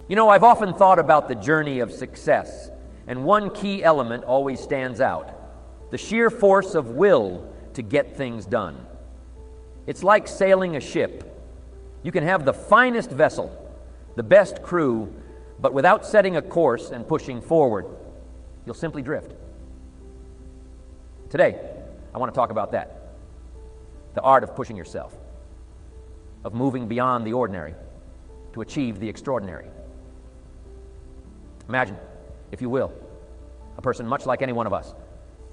You know, I've often thought about the journey of success, and one key element always stands out: the sheer force of will to get things done. It's like sailing a ship. You can have the finest vessel, the best crew, but without setting a course and pushing forward, you'll simply drift. Today, I want to talk about that. The art of pushing yourself, of moving beyond the ordinary to achieve the extraordinary. Imagine, if you will, a person much like any one of us,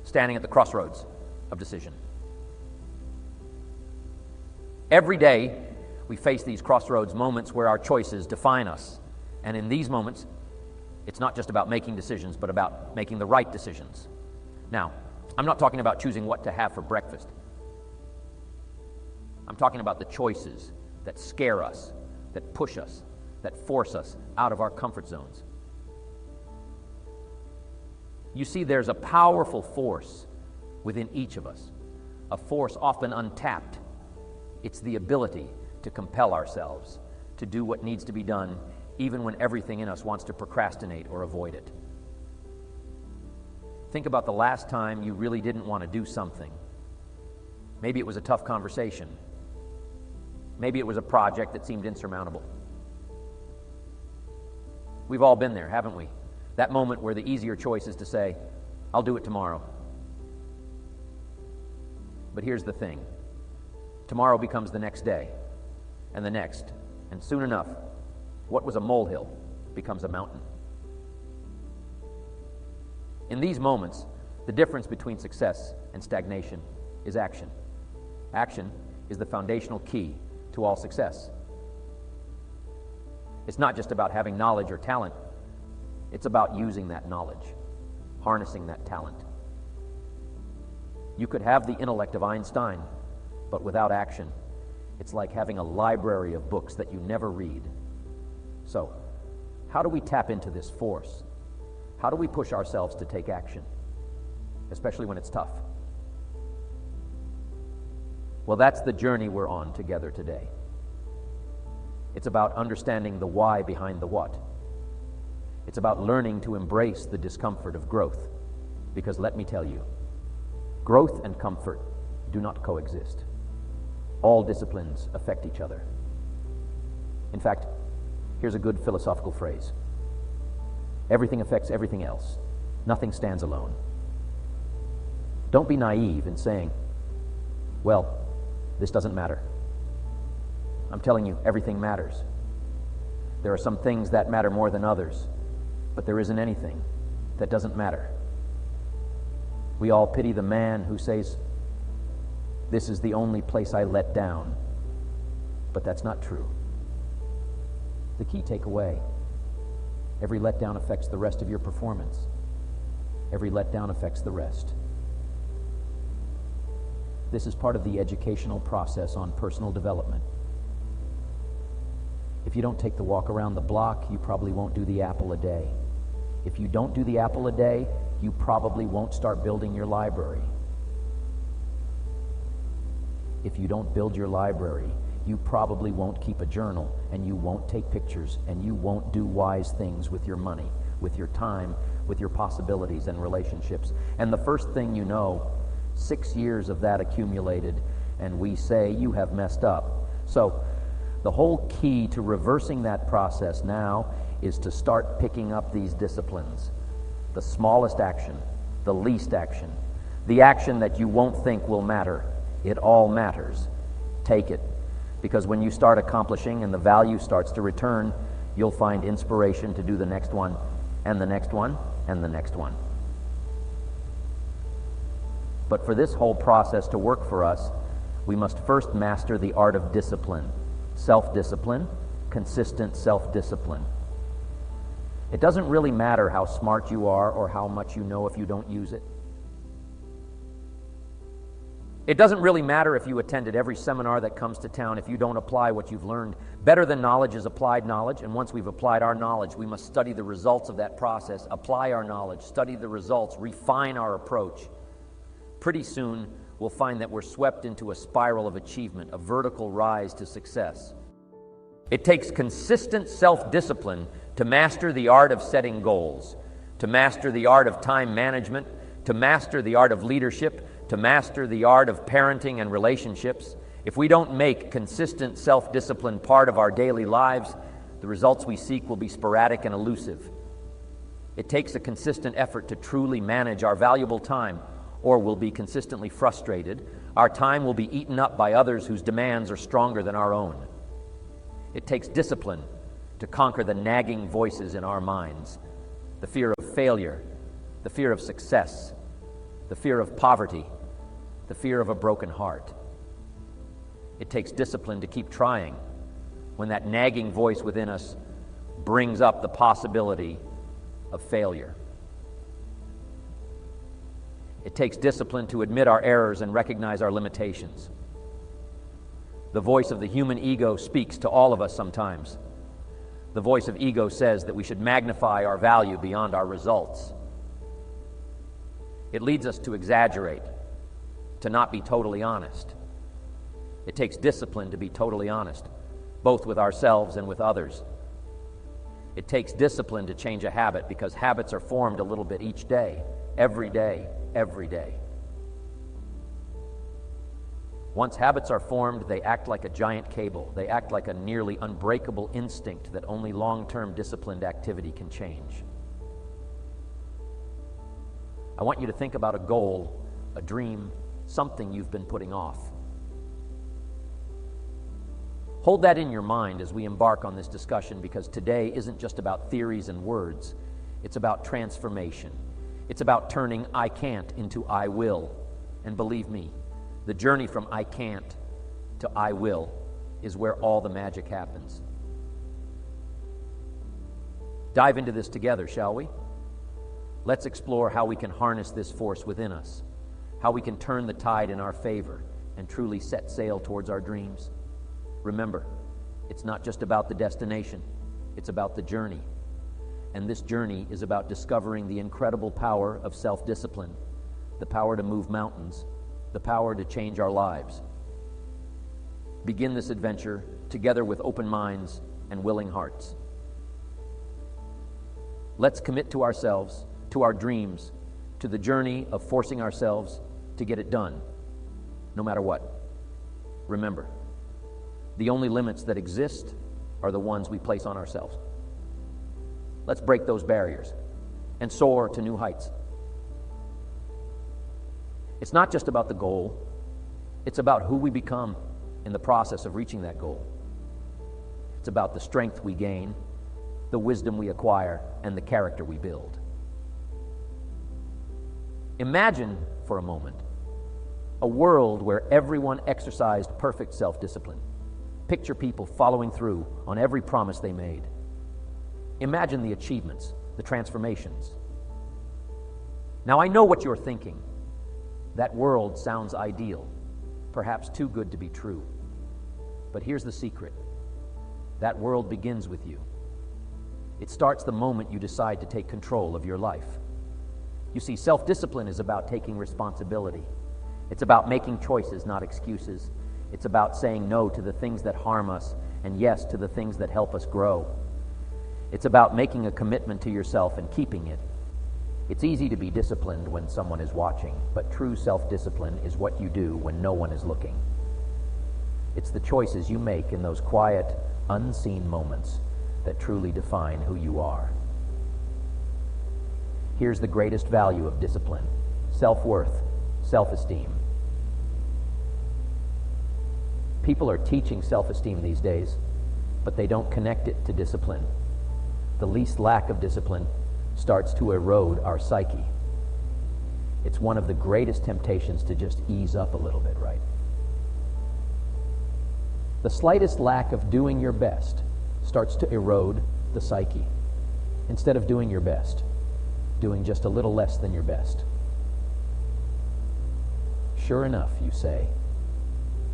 standing at the crossroads of decision. Every day, we face these crossroads moments where our choices define us. And in these moments, it's not just about making decisions, but about making the right decisions. Now, I'm not talking about choosing what to have for breakfast. I'm talking about the choices that scare us, that push us, that force us out of our comfort zones. You see, there's a powerful force within each of us, a force often untapped. It's the ability to compel ourselves to do what needs to be done, even when everything in us wants to procrastinate or avoid it. Think about the last time you really didn't want to do something. Maybe it was a tough conversation. Maybe it was a project that seemed insurmountable. We've all been there, haven't we? That moment where the easier choice is to say, I'll do it tomorrow. But here's the thing. Tomorrow becomes the next day, and the next, and soon enough, what was a molehill becomes a mountain. In these moments, the difference between success and stagnation is action. Action is the foundational key to all success. It's not just about having knowledge or talent. It's about using that knowledge, harnessing that talent. You could have the intellect of Einstein, but without action, it's like having a library of books that you never read. So, how do we tap into this force? How do we push ourselves to take action, especially when it's tough? Well, that's the journey we're on together today. It's about understanding the why behind the what. It's about learning to embrace the discomfort of growth, because let me tell you, growth and comfort do not coexist. All disciplines affect each other. In fact, here's a good philosophical phrase. Everything affects everything else. Nothing stands alone. Don't be naive in saying, well, this doesn't matter. I'm telling you, everything matters. There are some things that matter more than others, but there isn't anything that doesn't matter. We all pity the man who says, this is the only place I let down. But that's not true. The key takeaway: every letdown affects the rest of your performance. Every letdown affects the rest. This is part of the educational process on personal development. If you don't take the walk around the block, you probably won't do the apple a day. If you don't do the apple a day, you probably won't start building your library. If you don't build your library, you probably won't keep a journal, and you won't take pictures, and you won't do wise things with your money, with your time, with your possibilities and relationships. And the first thing you know, 6 years of that accumulated, and we say, you have messed up. So the whole key to reversing that process now is to start picking up these disciplines. The smallest action, the least action, the action that you won't think will matter. It all matters. Take it. Because when you start accomplishing and the value starts to return, you'll find inspiration to do the next one, and the next one, and the next one. But for this whole process to work for us, we must first master the art of discipline. Self-discipline, consistent self-discipline. It doesn't really matter how smart you are or how much you know if you don't use it. It doesn't really matter if you attended every seminar that comes to town if you don't apply what you've learned. Better than knowledge is applied knowledge, and once we've applied our knowledge, we must study the results of that process, apply our knowledge, study the results, refine our approach. Pretty soon, we'll find that we're swept into a spiral of achievement, a vertical rise to success. It takes consistent self-discipline to to master the art of setting goals, to master the art of time management, to master the art of leadership, to master the art of parenting and relationships, if we don't make consistent self-discipline part of our daily lives, the results we seek will be sporadic and elusive. It takes a consistent effort to truly manage our valuable time, or we'll be consistently frustrated. Our time will be eaten up by others whose demands are stronger than our own. It takes discipline to conquer the nagging voices in our minds, the fear of failure, the fear of success, the fear of poverty, the fear of a broken heart. It takes discipline to keep trying when that nagging voice within us brings up the possibility of failure. It takes discipline to admit our errors and recognize our limitations. The voice of the human ego speaks to all of us sometimes. The voice of ego says that we should magnify our value beyond our results. It leads us to exaggerate, to not be totally honest. It takes discipline to be totally honest, both with ourselves and with others. It takes discipline to change a habit, because habits are formed a little bit each day, every day, every day. Once habits are formed, they act like a giant cable. They act like a nearly unbreakable instinct that only long-term disciplined activity can change. I want you to think about a goal, a dream, something you've been putting off. Hold that in your mind as we embark on this discussion, because today isn't just about theories and words. It's about transformation. It's about turning I can't into I will. And believe me, the journey from I can't to I will is where all the magic happens. Dive into this together, shall we? Let's explore how we can harness this force within us, how we can turn the tide in our favor and truly set sail towards our dreams. Remember, it's not just about the destination, it's about the journey. And this journey is about discovering the incredible power of self-discipline, the power to move mountains, the power to change our lives. Begin this adventure together with open minds and willing hearts. Let's commit to ourselves, to our dreams, to the journey of forcing ourselves to get it done, no matter what. Remember, the only limits that exist are the ones we place on ourselves. Let's break those barriers and soar to new heights. It's not just about the goal, it's about who we become in the process of reaching that goal. It's about the strength we gain, the wisdom we acquire, and the character we build. Imagine for a moment a world where everyone exercised perfect self-discipline. Picture people following through on every promise they made. Imagine the achievements, the transformations. Now, I know what you're thinking. That world sounds ideal, perhaps too good to be true. But here's the secret. That world begins with you. It starts the moment you decide to take control of your life. You see, self-discipline is about taking responsibility. It's about making choices, not excuses. It's about saying no to the things that harm us and yes to the things that help us grow. It's about making a commitment to yourself and keeping it. It's easy to be disciplined when someone is watching, but true self-discipline is what you do when no one is looking. It's the choices you make in those quiet, unseen moments that truly define who you are. Here's the greatest value of discipline: self-worth, self-esteem. People are teaching self-esteem these days, but they don't connect it to discipline. The least lack of discipline starts to erode our psyche. It's one of the greatest temptations to just ease up a little bit, right? The slightest lack of doing your best starts to erode the psyche. Instead of doing your best, doing just a little less than your best. Sure enough, you say,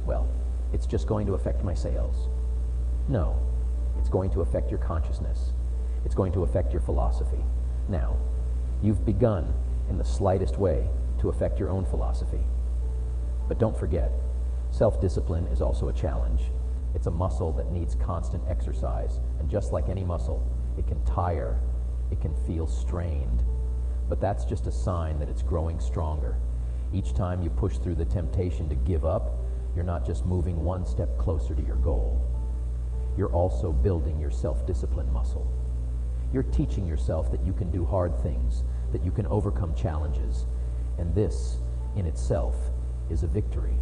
well, it's just going to affect my sales. No, it's going to affect your consciousness. It's going to affect your philosophy. Now, you've begun in the slightest way to affect your own philosophy. But don't forget, self-discipline is also a challenge. It's a muscle that needs constant exercise, and just like any muscle, It can tire. It can feel strained. But that's just a sign that it's growing stronger. Each time you push through the temptation to give up, you're not just moving one step closer to your goal. You're also building your self-discipline muscle. You're teaching yourself that you can do hard things, that you can overcome challenges, and this, in itself, is a victory.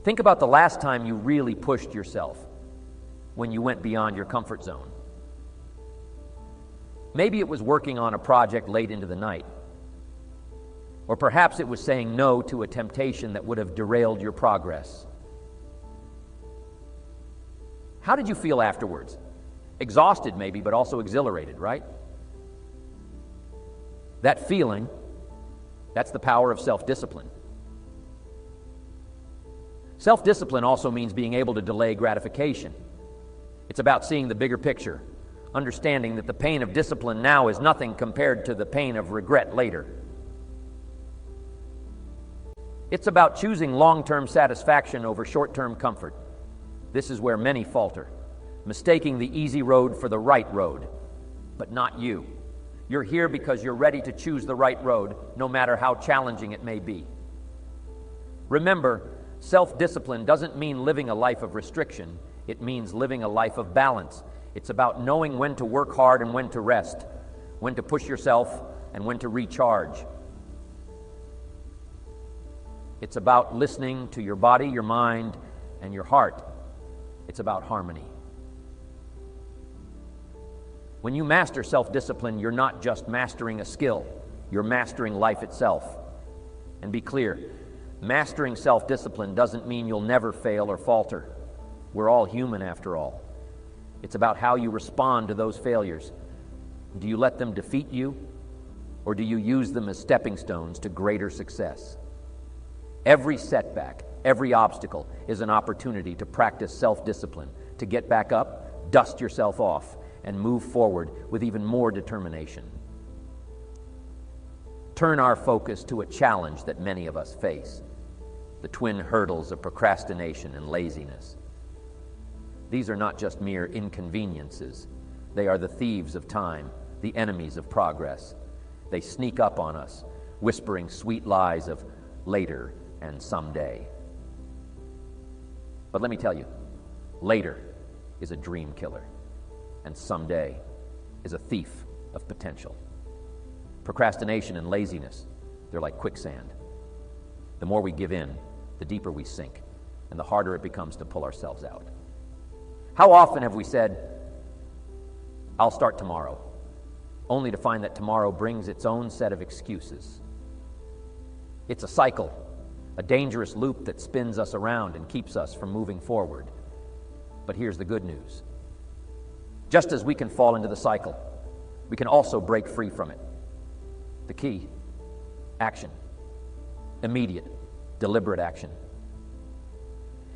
Think about the last time you really pushed yourself, when you went beyond your comfort zone. Maybe it was working on a project late into the night. Or perhaps it was saying no to a temptation that would have derailed your progress. How did you feel afterwards? Exhausted maybe, but also exhilarated, right? That feeling, that's the power of self-discipline. Self-discipline also means being able to delay gratification. It's about seeing the bigger picture, understanding that the pain of discipline now is nothing compared to the pain of regret later. It's about choosing long-term satisfaction over short-term comfort. This is where many falter, mistaking the easy road for the right road, but not you. You're here because you're ready to choose the right road, no matter how challenging it may be. Remember, self-discipline doesn't mean living a life of restriction. It means living a life of balance. It's about knowing when to work hard and when to rest, when to push yourself and when to recharge. It's about listening to your body, your mind, and your heart. It's about harmony. When you master self-discipline, you're not just mastering a skill, you're mastering life itself. And be clear, mastering self-discipline doesn't mean you'll never fail or falter. We're all human after all. It's about how you respond to those failures. Do you let them defeat you, or do you use them as stepping stones to greater success? Every setback, every obstacle is an opportunity to practice self-discipline, to get back up, dust yourself off, and move forward with even more determination. Turn our focus to a challenge that many of us face, the twin hurdles of procrastination and laziness. These are not just mere inconveniences. They are the thieves of time, the enemies of progress. They sneak up on us, whispering sweet lies of later and someday. But let me tell you, later is a dream killer, and someday is a thief of potential. Procrastination and laziness, they're like quicksand. The more we give in, the deeper we sink, and the harder it becomes to pull ourselves out. How often have we said, "I'll start tomorrow," only to find that tomorrow brings its own set of excuses? It's a cycle, a dangerous loop that spins us around and keeps us from moving forward. But here's the good news. Just as we can fall into the cycle, we can also break free from it. The key, action. Immediate, deliberate action.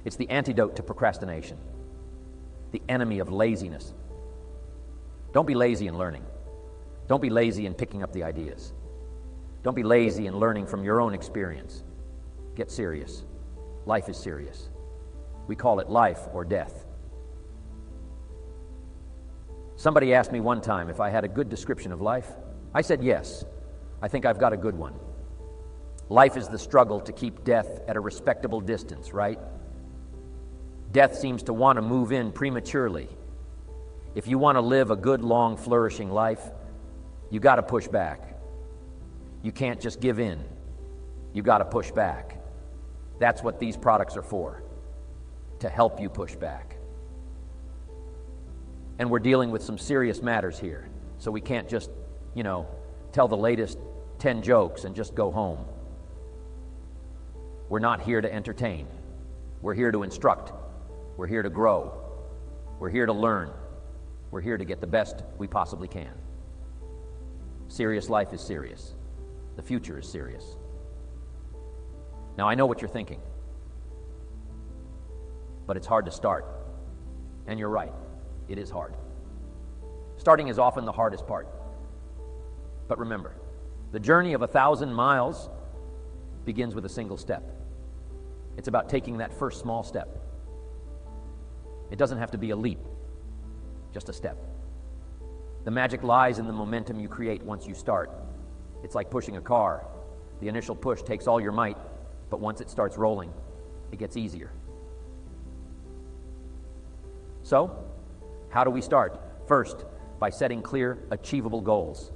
It's the antidote to procrastination, the enemy of laziness. Don't be lazy in learning. Don't be lazy in picking up the ideas. Don't be lazy in learning from your own experience. Get serious. Life is serious. We call it life or death. Somebody asked me one time if I had a good description of life. I said yes. I think I've got a good one. Life is the struggle to keep death at a respectable distance, right? Death seems to want to move in prematurely. If you want to live a good, long, flourishing life, you got to push back. You can't just give in. You got to push back. That's what these products are for, to help you push back. And we're dealing with some serious matters here, so we can't just, tell the latest 10 jokes and just go home. We're not here to entertain. We're here to instruct. We're here to grow. We're here to learn. We're here to get the best we possibly can. Serious life is serious. The future is serious. Now, I know what you're thinking, but it's hard to start. And you're right, it is hard. Starting is often the hardest part. But remember, the journey of 1,000 miles begins with a single step. It's about taking that first small step. It doesn't have to be a leap, just a step. The magic lies in the momentum you create once you start. It's like pushing a car. The initial push takes all your might, but once it starts rolling, it gets easier. So, how do we start? First, by setting clear, achievable goals.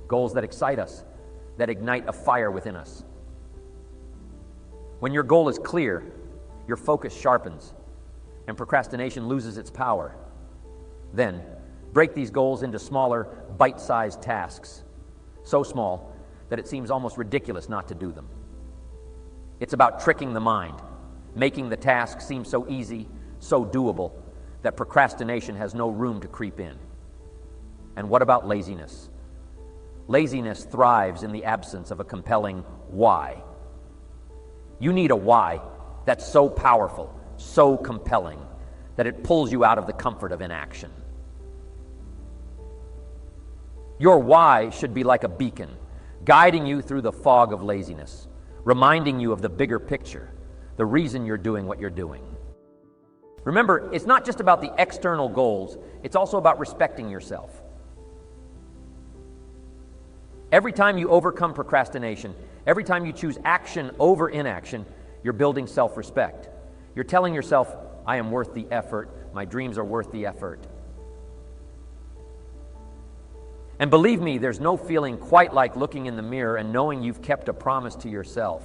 Goals that excite us, that ignite a fire within us. When your goal is clear, your focus sharpens, and procrastination loses its power. Then, break these goals into smaller, bite-sized tasks, so small that it seems almost ridiculous not to do them. It's about tricking the mind, making the task seem so easy, so doable, that procrastination has no room to creep in. And what about laziness? Laziness thrives in the absence of a compelling why. You need a why that's so powerful, so compelling, that it pulls you out of the comfort of inaction. Your why should be like a beacon, guiding you through the fog of laziness, reminding you of the bigger picture, the reason you're doing what you're doing. Remember, it's not just about the external goals, it's also about respecting yourself. Every time you overcome procrastination, every time you choose action over inaction, you're building self-respect. You're telling yourself, I am worth the effort, my dreams are worth the effort. And believe me, there's no feeling quite like looking in the mirror and knowing you've kept a promise to yourself.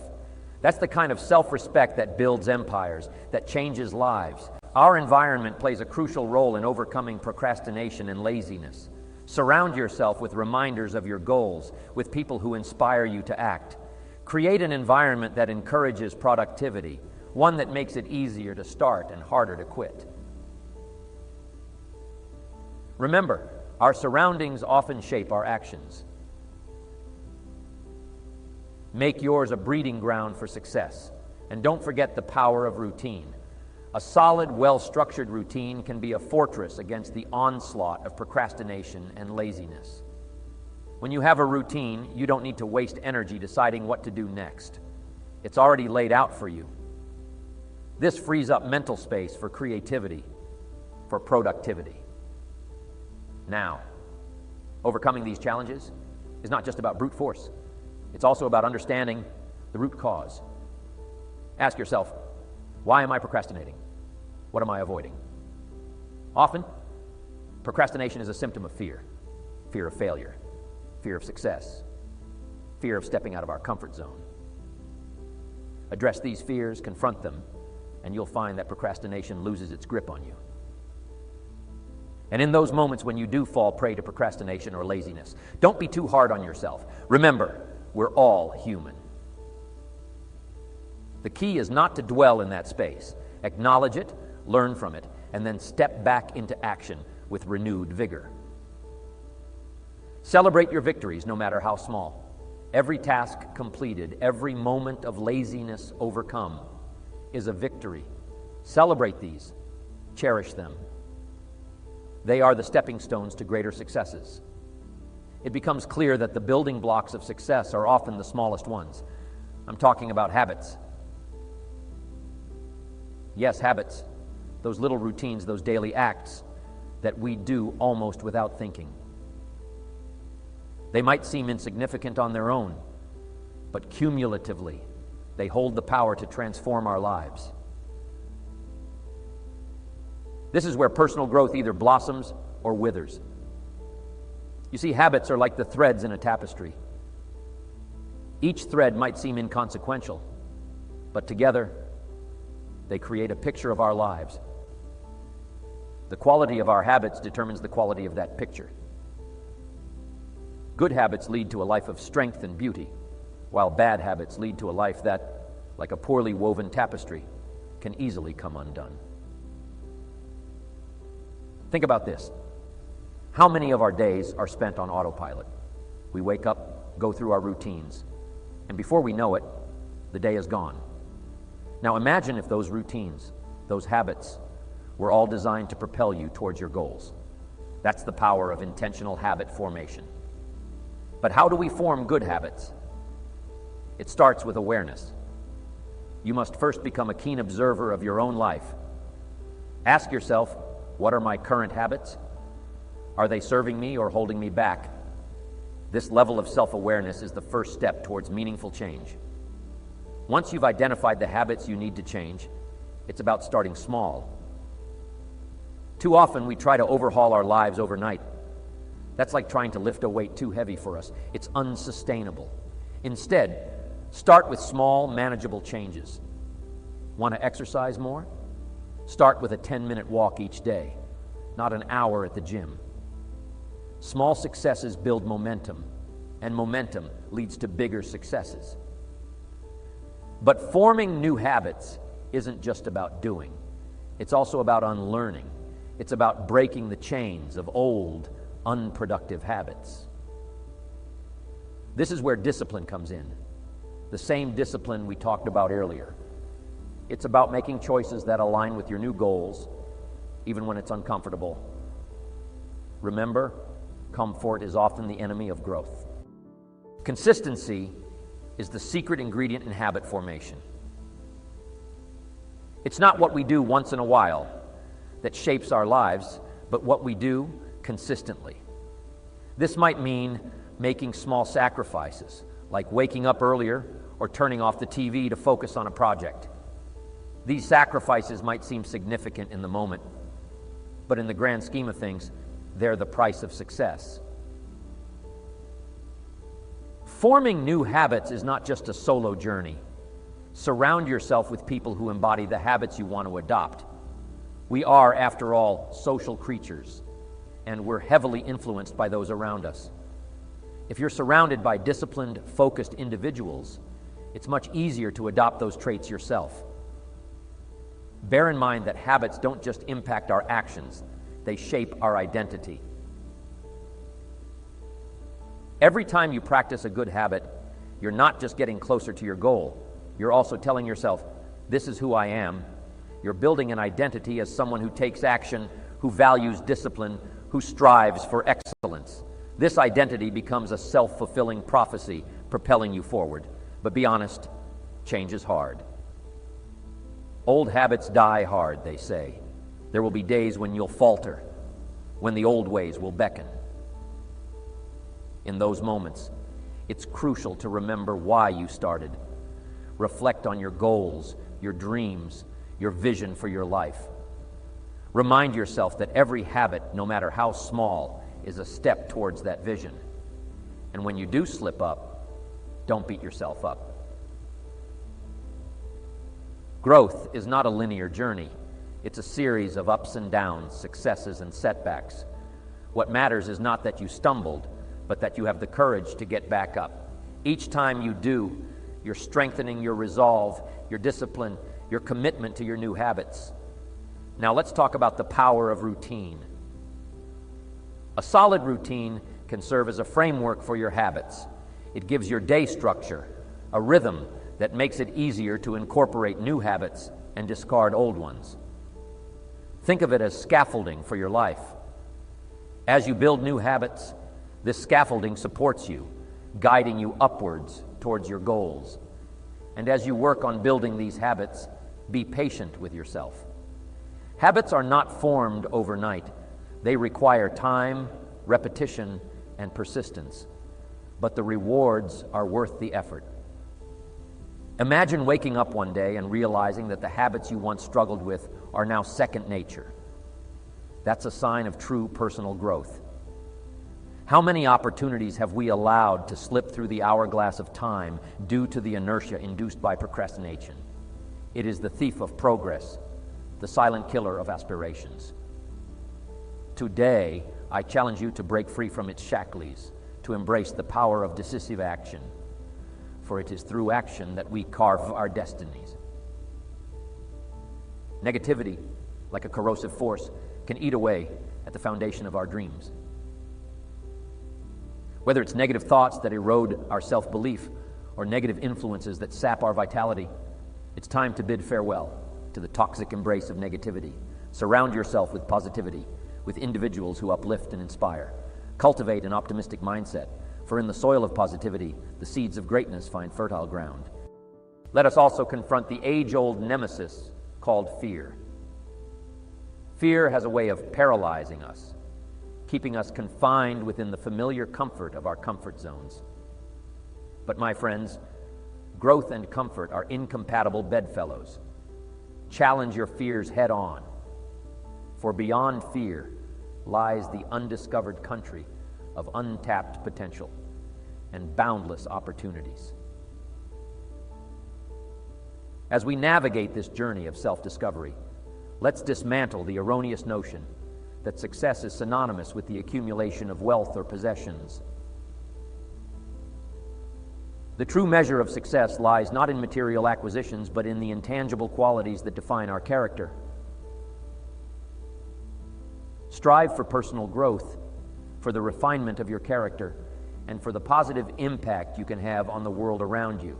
That's the kind of self-respect that builds empires, that changes lives. Our environment plays a crucial role in overcoming procrastination and laziness. Surround yourself with reminders of your goals, with people who inspire you to act. Create an environment that encourages productivity, one that makes it easier to start and harder to quit. Remember, our surroundings often shape our actions. Make yours a breeding ground for success, and don't forget the power of routine. A solid, well-structured routine can be a fortress against the onslaught of procrastination and laziness. When you have a routine, you don't need to waste energy deciding what to do next. It's already laid out for you. This frees up mental space for creativity, for productivity. Now, overcoming these challenges is not just about brute force. It's also about understanding the root cause. Ask yourself, why am I procrastinating? What am I avoiding? Often, procrastination is a symptom of fear. Fear of failure, fear of success, fear of stepping out of our comfort zone. Address these fears, confront them, and you'll find that procrastination loses its grip on you. And in those moments when you do fall prey to procrastination or laziness, don't be too hard on yourself. Remember, we're all human. The key is not to dwell in that space. Acknowledge it, learn from it, and then step back into action with renewed vigor. Celebrate your victories, no matter how small. Every task completed, every moment of laziness overcome is a victory. Celebrate these. Cherish them. They are the stepping stones to greater successes. It becomes clear that the building blocks of success are often the smallest ones. I'm talking about habits. Yes, habits. Those little routines, those daily acts that we do almost without thinking. They might seem insignificant on their own, but cumulatively, they hold the power to transform our lives. This is where personal growth either blossoms or withers. You see, habits are like the threads in a tapestry. Each thread might seem inconsequential, but together, they create a picture of our lives. The quality of our habits determines the quality of that picture. Good habits lead to a life of strength and beauty, while bad habits lead to a life that, like a poorly woven tapestry, can easily come undone. Think about this. How many of our days are spent on autopilot? We wake up, go through our routines, and before we know it, the day is gone. Now imagine if those routines, those habits, were all designed to propel you towards your goals. That's the power of intentional habit formation. But how do we form good habits? It starts with awareness. You must first become a keen observer of your own life. Ask yourself, what are my current habits? Are they serving me or holding me back? This level of self-awareness is the first step towards meaningful change. Once you've identified the habits you need to change, it's about starting small. Too often we try to overhaul our lives overnight. That's like trying to lift a weight too heavy for us. It's unsustainable. Instead, start with small, manageable changes. Want to exercise more? Start with a 10-minute walk each day, not an hour at the gym. Small successes build momentum, and momentum leads to bigger successes. But forming new habits isn't just about doing. It's also about unlearning. It's about breaking the chains of old, unproductive habits. This is where discipline comes in, the same discipline we talked about earlier. It's about making choices that align with your new goals, even when it's uncomfortable. Remember, comfort is often the enemy of growth. Consistency is the secret ingredient in habit formation. It's not what we do once in a while that shapes our lives, but what we do consistently. This might mean making small sacrifices, like waking up earlier or turning off the TV to focus on a project. These sacrifices might seem significant in the moment, but in the grand scheme of things, they're the price of success. Forming new habits is not just a solo journey. Surround yourself with people who embody the habits you want to adopt. We are, after all, social creatures, and we're heavily influenced by those around us. If you're surrounded by disciplined, focused individuals, it's much easier to adopt those traits yourself. Bear in mind that habits don't just impact our actions, they shape our identity. Every time you practice a good habit, you're not just getting closer to your goal, you're also telling yourself, this is who I am. You're building an identity as someone who takes action, who values discipline, who strives for excellence. This identity becomes a self-fulfilling prophecy, propelling you forward. But be honest, change is hard. Old habits die hard, they say. There will be days when you'll falter, when the old ways will beckon. In those moments, it's crucial to remember why you started. Reflect on your goals, your dreams, your vision for your life. Remind yourself that every habit, no matter how small, is a step towards that vision. And when you do slip up, don't beat yourself up. Growth is not a linear journey. It's a series of ups and downs, successes and setbacks. What matters is not that you stumbled, but that you have the courage to get back up. Each time you do, you're strengthening your resolve, your discipline, your commitment to your new habits. Now let's talk about the power of routine. A solid routine can serve as a framework for your habits. It gives your day structure, a rhythm that makes it easier to incorporate new habits and discard old ones. Think of it as scaffolding for your life. As you build new habits, this scaffolding supports you, guiding you upwards towards your goals. And as you work on building these habits, be patient with yourself. Habits are not formed overnight. They require time, repetition, and persistence. But the rewards are worth the effort. Imagine waking up one day and realizing that the habits you once struggled with are now second nature. That's a sign of true personal growth. How many opportunities have we allowed to slip through the hourglass of time due to the inertia induced by procrastination? It is the thief of progress, the silent killer of aspirations. Today, I challenge you to break free from its shackles, to embrace the power of decisive action, for it is through action that we carve our destinies. Negativity, like a corrosive force, can eat away at the foundation of our dreams. Whether it's negative thoughts that erode our self-belief or negative influences that sap our vitality, it's time to bid farewell to the toxic embrace of negativity. Surround yourself with positivity, with individuals who uplift and inspire. Cultivate an optimistic mindset, for in the soil of positivity, the seeds of greatness find fertile ground. Let us also confront the age-old nemesis called fear. Fear has a way of paralyzing us, keeping us confined within the familiar comfort of our comfort zones. But my friends, growth and comfort are incompatible bedfellows. Challenge your fears head on, for beyond fear lies the undiscovered country of untapped potential and boundless opportunities. As we navigate this journey of self-discovery, let's dismantle the erroneous notion that success is synonymous with the accumulation of wealth or possessions. The true measure of success lies not in material acquisitions, but in the intangible qualities that define our character. Strive for personal growth, for the refinement of your character, and for the positive impact you can have on the world around you.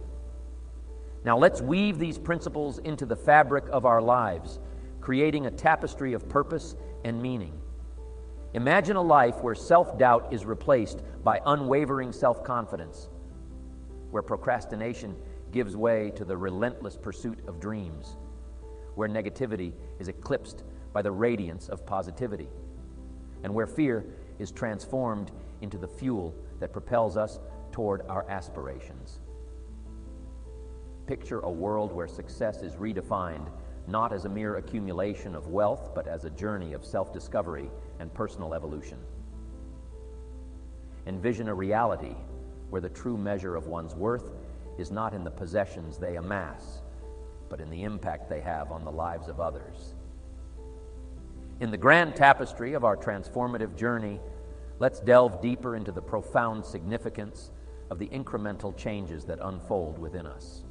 Now let's weave these principles into the fabric of our lives, creating a tapestry of purpose and meaning. Imagine a life where self-doubt is replaced by unwavering self-confidence, where procrastination gives way to the relentless pursuit of dreams, where negativity is eclipsed by the radiance of positivity, and where fear is transformed into the fuel that propels us toward our aspirations. Picture a world where success is redefined not as a mere accumulation of wealth, but as a journey of self-discovery and personal evolution. Envision a reality where the true measure of one's worth is not in the possessions they amass, but in the impact they have on the lives of others. In the grand tapestry of our transformative journey, let's delve deeper into the profound significance of the incremental changes that unfold within us.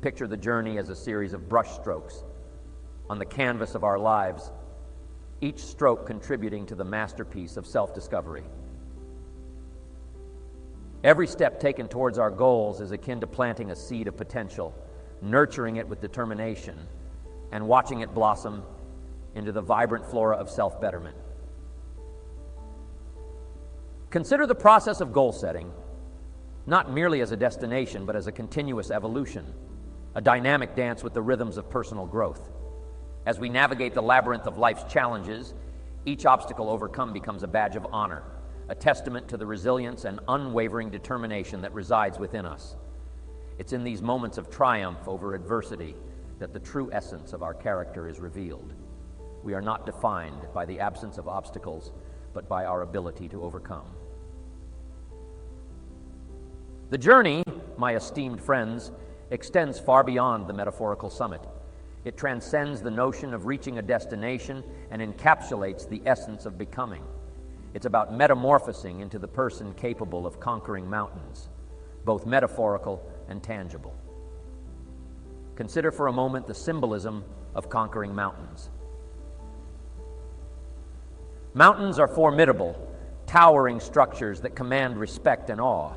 Picture the journey as a series of brushstrokes on the canvas of our lives, each stroke contributing to the masterpiece of self-discovery. Every step taken towards our goals is akin to planting a seed of potential, nurturing it with determination, and watching it blossom into the vibrant flora of self-betterment. Consider the process of goal setting not merely as a destination, but as a continuous evolution, a dynamic dance with the rhythms of personal growth. As we navigate the labyrinth of life's challenges, each obstacle overcome becomes a badge of honor, a testament to the resilience and unwavering determination that resides within us. It's in these moments of triumph over adversity that the true essence of our character is revealed. We are not defined by the absence of obstacles, but by our ability to overcome. The journey, my esteemed friends, extends far beyond the metaphorical summit. It transcends the notion of reaching a destination and encapsulates the essence of becoming. It's about metamorphosing into the person capable of conquering mountains, both metaphorical and tangible. Consider for a moment the symbolism of conquering mountains. Mountains are formidable, towering structures that command respect and awe.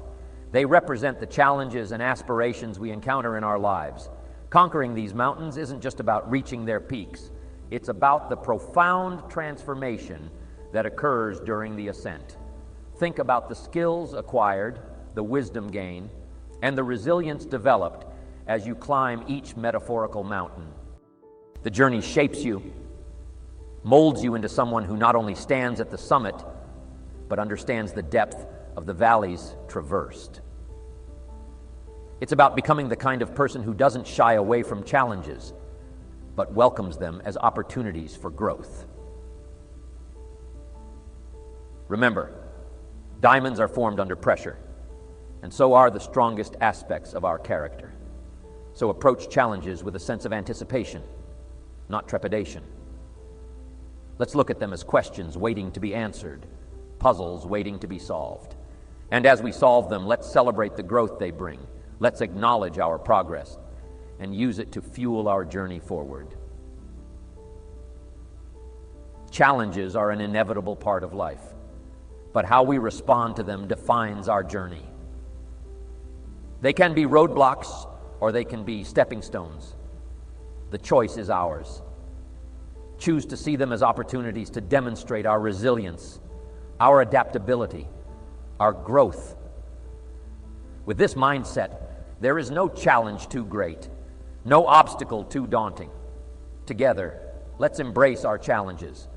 They represent the challenges and aspirations we encounter in our lives. Conquering these mountains isn't just about reaching their peaks. It's about the profound transformation that occurs during the ascent. Think about the skills acquired, the wisdom gained, and the resilience developed as you climb each metaphorical mountain. The journey shapes you, molds you into someone who not only stands at the summit, but understands the depth of the valleys traversed. It's about becoming the kind of person who doesn't shy away from challenges, but welcomes them as opportunities for growth. Remember, diamonds are formed under pressure, and so are the strongest aspects of our character. So approach challenges with a sense of anticipation, not trepidation. Let's look at them as questions waiting to be answered, puzzles waiting to be solved. And as we solve them, let's celebrate the growth they bring. Let's acknowledge our progress and use it to fuel our journey forward. Challenges are an inevitable part of life, but how we respond to them defines our journey. They can be roadblocks or they can be stepping stones. The choice is ours. Choose to see them as opportunities to demonstrate our resilience, our adaptability, our growth. With this mindset, there is no challenge too great, no obstacle too daunting. Together, let's embrace our challenges,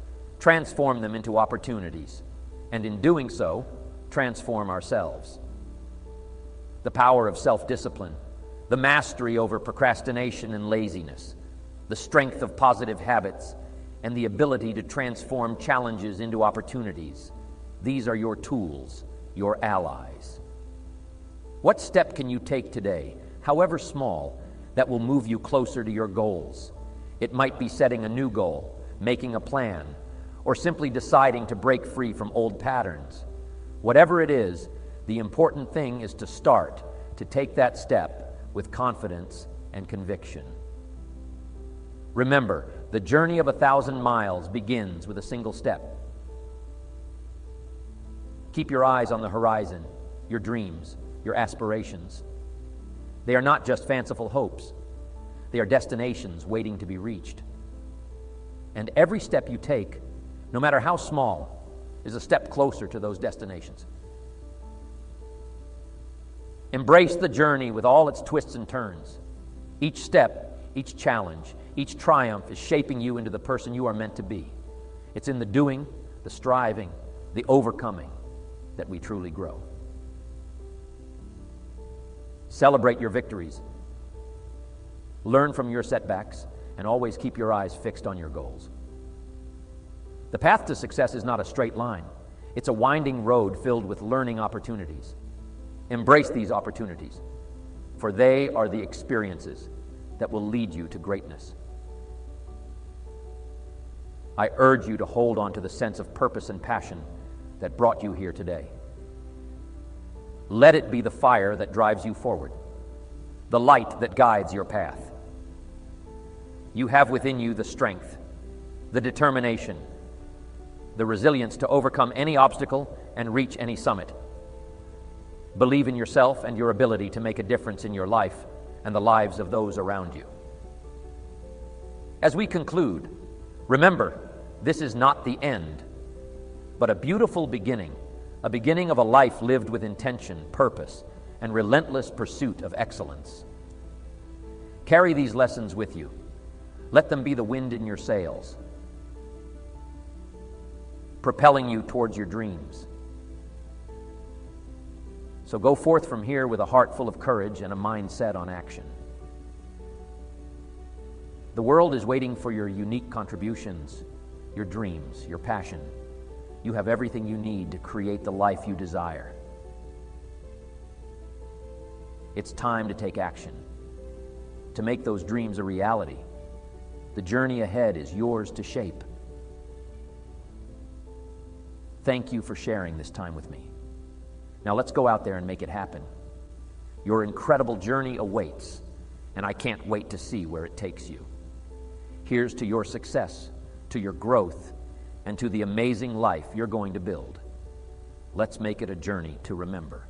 transform them into opportunities, and in doing so, transform ourselves. The power of self-discipline, the mastery over procrastination and laziness, the strength of positive habits, and the ability to transform challenges into opportunities. These are your tools, your allies. What step can you take today, however small, that will move you closer to your goals? It might be setting a new goal, making a plan, or simply deciding to break free from old patterns. Whatever it is, the important thing is to start, to take that step with confidence and conviction. Remember, the journey of 1,000 miles begins with a single step. Keep your eyes on the horizon, your dreams, your aspirations. They are not just fanciful hopes. They are destinations waiting to be reached. And every step you take, no matter how small, is a step closer to those destinations. Embrace the journey with all its twists and turns. Each step, each challenge, each triumph is shaping you into the person you are meant to be. It's in the doing, the striving, the overcoming that we truly grow. Celebrate your victories. Learn from your setbacks, and always keep your eyes fixed on your goals. The path to success is not a straight line. It's a winding road filled with learning opportunities. Embrace these opportunities, for they are the experiences that will lead you to greatness. I urge you to hold on to the sense of purpose and passion that brought you here today. Let it be the fire that drives you forward, the light that guides your path. You have within you the strength, the determination, the resilience to overcome any obstacle and reach any summit. Believe in yourself and your ability to make a difference in your life and the lives of those around you. As we conclude, remember, this is not the end, but a beautiful beginning, a beginning of a life lived with intention, purpose, and relentless pursuit of excellence. Carry these lessons with you. Let them be the wind in your sails, propelling you towards your dreams. So go forth from here with a heart full of courage and a mind set on action. The world is waiting for your unique contributions, your dreams, your passion. You have everything you need to create the life you desire. It's time to take action, to make those dreams a reality. The journey ahead is yours to shape. Thank you for sharing this time with me. Now let's go out there and make it happen. Your incredible journey awaits, and I can't wait to see where it takes you. Here's to your success, to your growth, and to the amazing life you're going to build. Let's make it a journey to remember.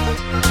Bye.